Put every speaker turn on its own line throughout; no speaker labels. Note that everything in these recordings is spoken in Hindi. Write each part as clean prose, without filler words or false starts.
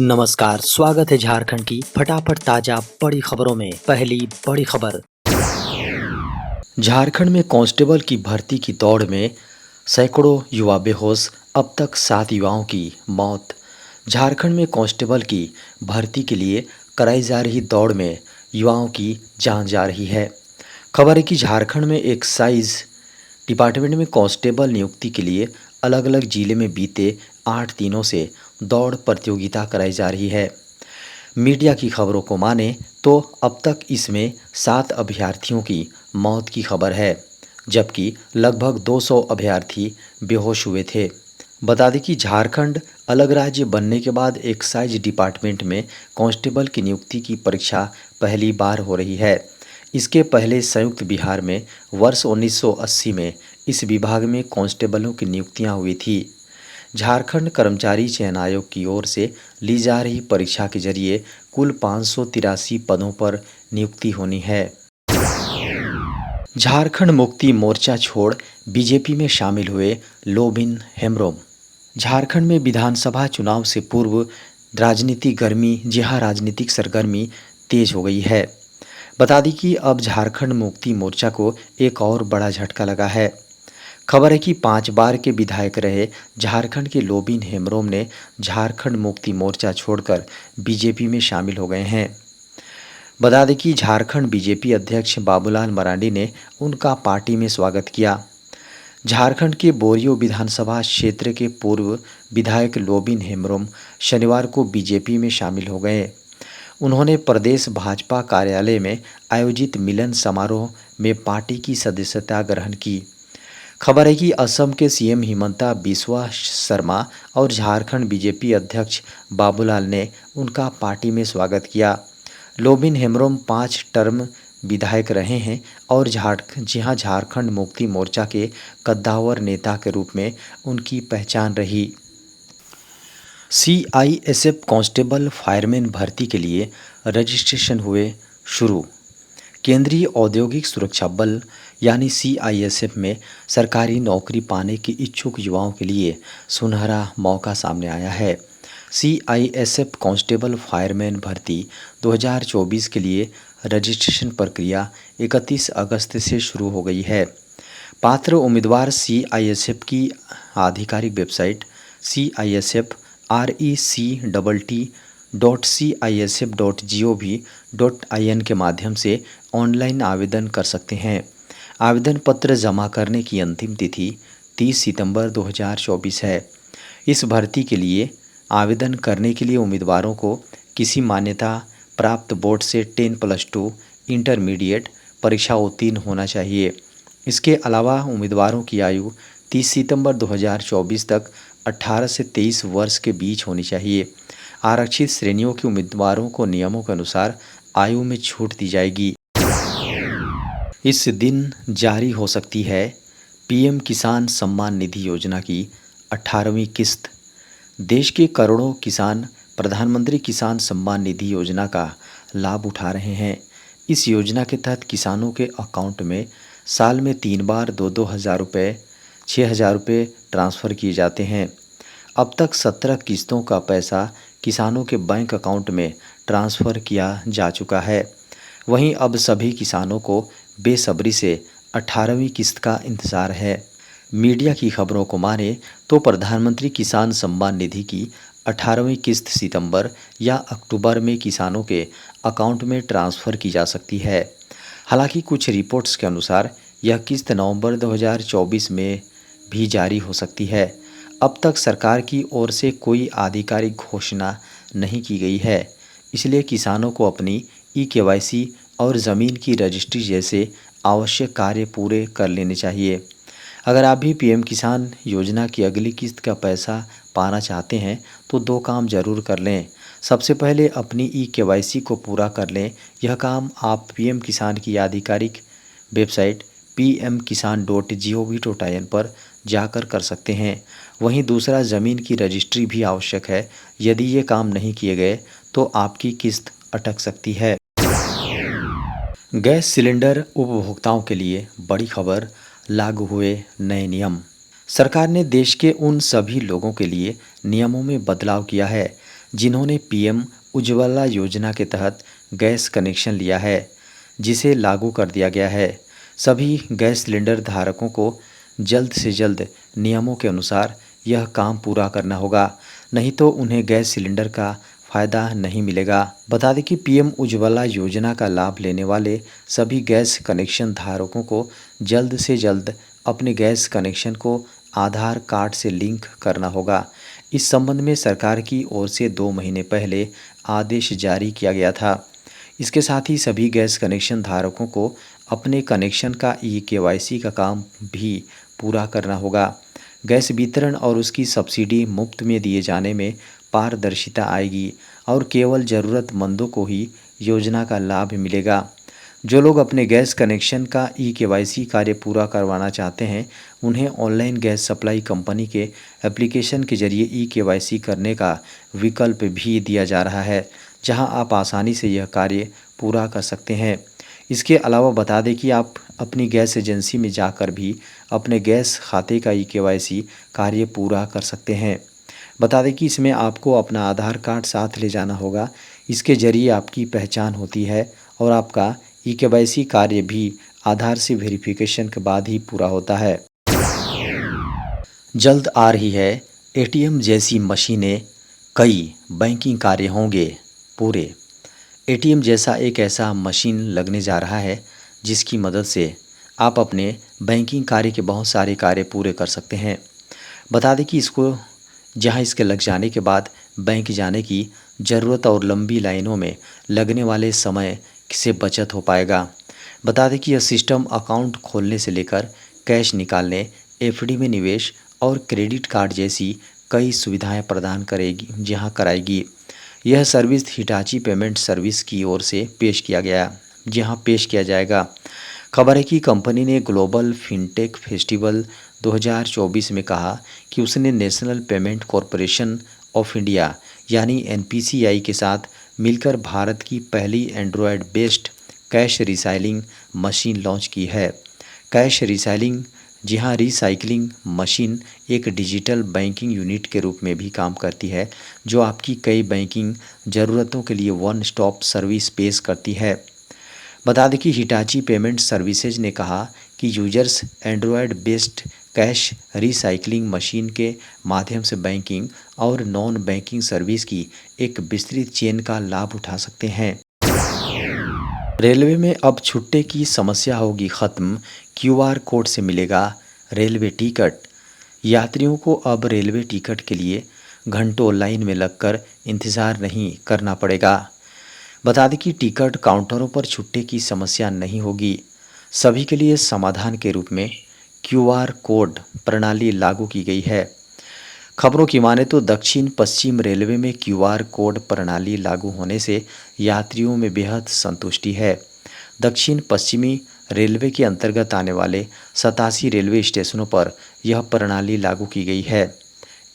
नमस्कार, स्वागत है झारखंड की फटाफट ताजा बड़ी खबरों में। पहली बड़ी खबर, झारखंड में कांस्टेबल की भर्ती की दौड़ में सैकड़ों युवा बेहोश, अब तक 7 युवाओं की मौत। झारखंड में कांस्टेबल की भर्ती के लिए कराई जा रही दौड़ में युवाओं की जान जा रही है। खबर है कि झारखंड में एक्साइज डिपार्टमेंट में कांस्टेबल नियुक्ति के लिए अलग अलग जिले में बीते 8 दिनों से दौड़ प्रतियोगिता कराई जा रही है। मीडिया की खबरों को माने तो अब तक इसमें 7 अभ्यर्थियों की मौत की खबर है, जबकि लगभग 200 अभ्यर्थी बेहोश हुए थे। बता दें कि झारखंड अलग राज्य बनने के बाद एक्साइज डिपार्टमेंट में कांस्टेबल की नियुक्ति की परीक्षा पहली बार हो रही है। इसके पहले संयुक्त बिहार में वर्ष 1980 में इस विभाग में कांस्टेबलों की नियुक्तियां हुई थी। झारखंड कर्मचारी चयन आयोग की ओर से ली जा रही परीक्षा के जरिए कुल 583 पदों पर नियुक्ति होनी है। झारखंड मुक्ति मोर्चा छोड़ बीजेपी में शामिल हुए लोबिन हेम्ब्रोम। झारखंड में विधानसभा चुनाव से पूर्व राजनीतिक सरगर्मी तेज हो गई है। बता दी कि अब झारखंड मुक्ति मोर्चा को एक और बड़ा झटका लगा है। खबर है कि 5 बार के विधायक रहे झारखंड के लोबिन हेम्ब्रोम ने झारखंड मुक्ति मोर्चा छोड़कर बीजेपी में शामिल हो गए हैं। बता दें कि झारखंड बीजेपी अध्यक्ष बाबूलाल मरांडी ने उनका पार्टी में स्वागत किया। झारखंड के बोरियो विधानसभा क्षेत्र के पूर्व विधायक लोबिन हेम्ब्रोम शनिवार को बीजेपी में शामिल हो गए। उन्होंने प्रदेश भाजपा कार्यालय में आयोजित मिलन समारोह में पार्टी की सदस्यता ग्रहण की। खबर है कि असम के सीएम हिमंता बिस्वा शर्मा और झारखंड बीजेपी अध्यक्ष बाबूलाल ने उनका पार्टी में स्वागत किया। लोबिन हेम्ब्रोम 5 टर्म विधायक रहे हैं और झारखंड मुक्ति मोर्चा के कद्दावर नेता के रूप में उनकी पहचान रही। सीआईएसएफ कांस्टेबल फायरमैन भर्ती के लिए रजिस्ट्रेशन हुए शुरू। केंद्रीय औद्योगिक सुरक्षा बल यानी सीआईएसएफ में सरकारी नौकरी पाने के इच्छुक युवाओं के लिए सुनहरा मौका सामने आया है। सीआईएसएफ कांस्टेबल फायरमैन भर्ती 2024 के लिए रजिस्ट्रेशन प्रक्रिया 31 अगस्त से शुरू हो गई है। पात्र उम्मीदवार सीआईएसएफ की आधिकारिक वेबसाइट CISFRECTT.CISF.gov.in के माध्यम से ऑनलाइन आवेदन कर सकते हैं। आवेदन पत्र जमा करने की अंतिम तिथि 30 सितंबर 2024 है। इस भर्ती के लिए आवेदन करने के लिए उम्मीदवारों को किसी मान्यता प्राप्त बोर्ड से 10+2 इंटरमीडिएट परीक्षा उत्तीर्ण होना चाहिए। इसके अलावा उम्मीदवारों की आयु 30 सितंबर 2024 तक 18 से 23 वर्ष के बीच होनी चाहिए। आरक्षित श्रेणियों के उम्मीदवारों को नियमों के अनुसार आयु में छूट दी जाएगी। इस दिन जारी हो सकती है पीएम किसान सम्मान निधि योजना की 18वीं किस्त। देश के करोड़ों किसान प्रधानमंत्री किसान सम्मान निधि योजना का लाभ उठा रहे हैं। इस योजना के तहत किसानों के अकाउंट में साल में 3 बार 2-2 हज़ार रुपये, 6,000 रुपये ट्रांसफ़र किए जाते हैं। अब तक 17 किस्तों का पैसा किसानों के बैंक अकाउंट में ट्रांसफ़र किया जा चुका है। वहीं अब सभी किसानों को बेसब्री से 18वीं किस्त का इंतज़ार है। मीडिया की खबरों को माने तो प्रधानमंत्री किसान सम्मान निधि की 18वीं किस्त सितंबर या अक्टूबर में किसानों के अकाउंट में ट्रांसफ़र की जा सकती है। हालांकि कुछ रिपोर्ट्स के अनुसार यह किस्त नवंबर 2024 में भी जारी हो सकती है। अब तक सरकार की ओर से कोई आधिकारिक घोषणा नहीं की गई है, इसलिए किसानों को अपनी ई-केवाईसी और ज़मीन की रजिस्ट्री जैसे आवश्यक कार्य पूरे कर लेने चाहिए। अगर आप भी पीएम किसान योजना की अगली किस्त का पैसा पाना चाहते हैं तो 2 काम ज़रूर कर लें। सबसे पहले अपनी ई-केवाईसी को पूरा कर लें। यह काम आप पीएम किसान की आधिकारिक वेबसाइट pmkisan.gov.in पर जाकर कर सकते हैं। वहीं दूसरा, ज़मीन की रजिस्ट्री भी आवश्यक है। यदि ये काम नहीं किए गए तो आपकी किस्त अटक सकती है। गैस सिलेंडर उपभोक्ताओं के लिए बड़ी खबर, लागू हुए नए नियम। सरकार ने देश के उन सभी लोगों के लिए नियमों में बदलाव किया है जिन्होंने पीएम उज्ज्वला योजना के तहत गैस कनेक्शन लिया है, जिसे लागू कर दिया गया है। सभी गैस सिलेंडर धारकों को जल्द से जल्द नियमों के अनुसार यह काम पूरा करना होगा, नहीं तो उन्हें गैस सिलेंडर का फ़ायदा नहीं मिलेगा। बता दें कि पीएम उज्ज्वला योजना का लाभ लेने वाले सभी गैस कनेक्शन धारकों को जल्द से जल्द अपने गैस कनेक्शन को आधार कार्ड से लिंक करना होगा। इस संबंध में सरकार की ओर से 2 महीने पहले आदेश जारी किया गया था। इसके साथ ही सभी गैस कनेक्शन धारकों को अपने कनेक्शन का ई-केवाईसी का काम भी पूरा करना होगा। गैस वितरण और उसकी सब्सिडी मुफ्त में दिए जाने में पारदर्शिता आएगी और केवल ज़रूरतमंदों को ही योजना का लाभ मिलेगा। जो लोग अपने गैस कनेक्शन का ई-केवाईसी कार्य पूरा करवाना चाहते हैं, उन्हें ऑनलाइन गैस सप्लाई कंपनी के एप्लीकेशन के जरिए ई-केवाईसी करने का विकल्प भी दिया जा रहा है, जहां आप आसानी से यह कार्य पूरा कर सकते हैं। इसके अलावा बता दें कि आप अपनी गैस एजेंसी में जाकर भी अपने गैस खाते का ई-केवाईसी कार्य पूरा कर सकते हैं। बता दें कि इसमें आपको अपना आधार कार्ड साथ ले जाना होगा। इसके ज़रिए आपकी पहचान होती है और आपका ई-केवाईसी कार्य भी आधार से वेरिफिकेशन के बाद ही पूरा होता है। जल्द आ रही है एटीएम जैसी मशीनें, कई बैंकिंग कार्य होंगे पूरे। एटीएम जैसा एक ऐसा मशीन लगने जा रहा है जिसकी मदद से आप अपने बैंकिंग कार्य के बहुत सारे कार्य पूरे कर सकते हैं। बता दें कि जहां इसके लग जाने के बाद बैंक जाने की ज़रूरत और लंबी लाइनों में लगने वाले समय से बचत हो पाएगा। बता दें कि यह सिस्टम अकाउंट खोलने से लेकर कैश निकालने, एफडी में निवेश और क्रेडिट कार्ड जैसी कई सुविधाएं प्रदान करेगी जहां कराएगी। यह सर्विस हिटाची पेमेंट सर्विस की ओर से पेश किया जाएगा। खबर है कि कंपनी ने ग्लोबल फिनटेक फेस्टिवल 2024 में कहा कि उसने National Payment Corporation of India यानी एनपीसीआई के साथ मिलकर भारत की पहली Android based cash recycling machine launch की है। कैश रिसाइलिंग, जी हाँ, रिसाइकलिंग मशीन एक डिजिटल बैंकिंग यूनिट के रूप में भी काम करती है, जो आपकी कई बैंकिंग ज़रूरतों के लिए वन स्टॉप सर्विस पेश करती है। बता दें कि हिटाची पेमेंट सर्विसेज ने कहा कि users Android based cash recycling machine के माध्यम से बैंकिंग और नॉन बैंकिंग सर्विस की एक विस्तृत चेन का लाभ उठा सकते हैं। रेलवे में अब छुट्टे की समस्या होगी खत्म, क्यूआर कोड से मिलेगा रेलवे टिकट। यात्रियों को अब रेलवे टिकट के लिए घंटों लाइन में लगकर इंतज़ार नहीं करना पड़ेगा। बता दें कि टिकट काउंटरों पर छुट्टे की समस्या नहीं होगी। सभी के लिए समाधान के रूप में क्यूआर कोड प्रणाली लागू की गई है। खबरों की माने तो दक्षिण पश्चिम रेलवे में क्यूआर कोड प्रणाली लागू होने से यात्रियों में बेहद संतुष्टि है। दक्षिण पश्चिमी रेलवे के अंतर्गत आने वाले 87 रेलवे स्टेशनों पर यह प्रणाली लागू की गई है।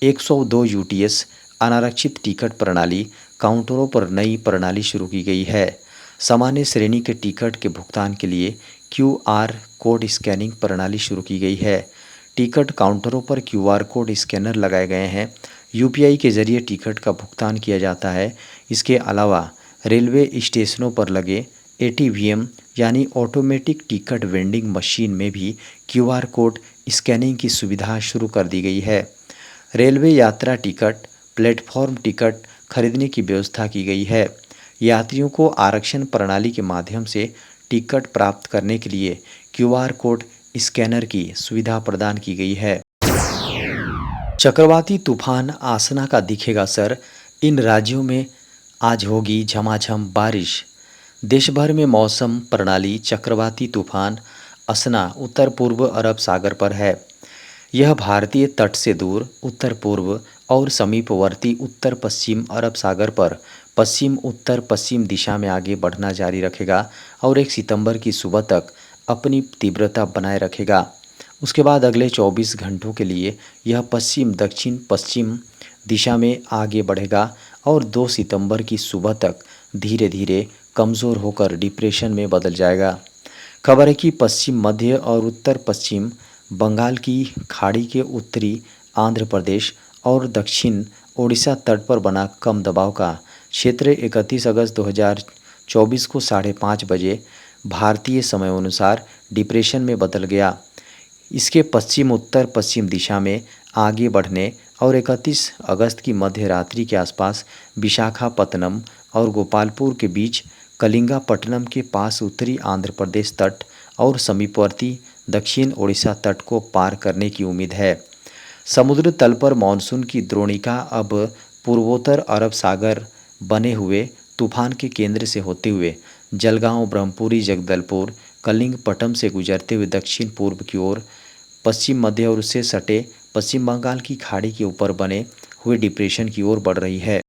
102 यूटीएस अनारक्षित टिकट प्रणाली काउंटरों पर नई प्रणाली शुरू की गई है। सामान्य श्रेणी के टिकट के भुगतान के लिए क्यूआर कोड स्कैनिंग प्रणाली शुरू की गई है। टिकट काउंटरों पर क्यूआर कोड स्कैनर लगाए गए हैं। यूपीआई के जरिए टिकट का भुगतान किया जाता है। इसके अलावा रेलवे स्टेशनों पर लगे एटीवीएम यानी ऑटोमेटिक टिकट वेंडिंग मशीन में भी क्यूआर कोड स्कैनिंग की सुविधा शुरू कर दी गई है। रेलवे यात्रा टिकट, प्लेटफॉर्म टिकट खरीदने की व्यवस्था की गई है। यात्रियों को आरक्षण प्रणाली के माध्यम से टिकट प्राप्त करने के लिए क्यूआर कोड स्कैनर की सुविधा प्रदान की गई है। चक्रवाती तूफान आसना का दिखेगा असर, इन राज्यों में आज होगी झमाझम बारिश। देश भर में मौसम प्रणाली चक्रवाती तूफान असना उत्तर पूर्व अरब सागर पर है। यह भारतीय तट से दूर उत्तर पूर्व और समीपवर्ती उत्तर पश्चिम अरब सागर पर पश्चिम उत्तर पश्चिम दिशा में आगे बढ़ना जारी रखेगा और 1 सितंबर की सुबह तक अपनी तीव्रता बनाए रखेगा। उसके बाद अगले 24 घंटों के लिए यह पश्चिम दक्षिण पश्चिम दिशा में आगे बढ़ेगा और 2 सितंबर की सुबह तक धीरे धीरे कमज़ोर होकर डिप्रेशन में बदल जाएगा। खबर है कि पश्चिम मध्य और उत्तर पश्चिम बंगाल की खाड़ी के उत्तरी आंध्र प्रदेश और दक्षिण ओडिशा तट पर बना कम दबाव का क्षेत्र 31 अगस्त 2024 को 5:30 बजे भारतीय समय अनुसार डिप्रेशन में बदल गया। इसके पश्चिम उत्तर पश्चिम दिशा में आगे बढ़ने और 31 अगस्त की मध्य रात्रि के आसपास विशाखापत्तनम और गोपालपुर के बीच कलिंगापट्टनम के पास उत्तरी आंध्र प्रदेश तट और समीपवर्ती दक्षिण ओडिशा तट को पार करने की उम्मीद है। समुद्र तल पर मानसून की द्रोणिका अब पूर्वोत्तर अरब सागर बने हुए तूफान के केंद्र से होते हुए जलगांव, ब्रह्मपुरी, जगदलपुर, कलिंगपट्टनम से गुजरते हुए दक्षिण पूर्व की ओर पश्चिम मध्य और उससे सटे पश्चिम बंगाल की खाड़ी के ऊपर बने हुए डिप्रेशन की ओर बढ़ रही है।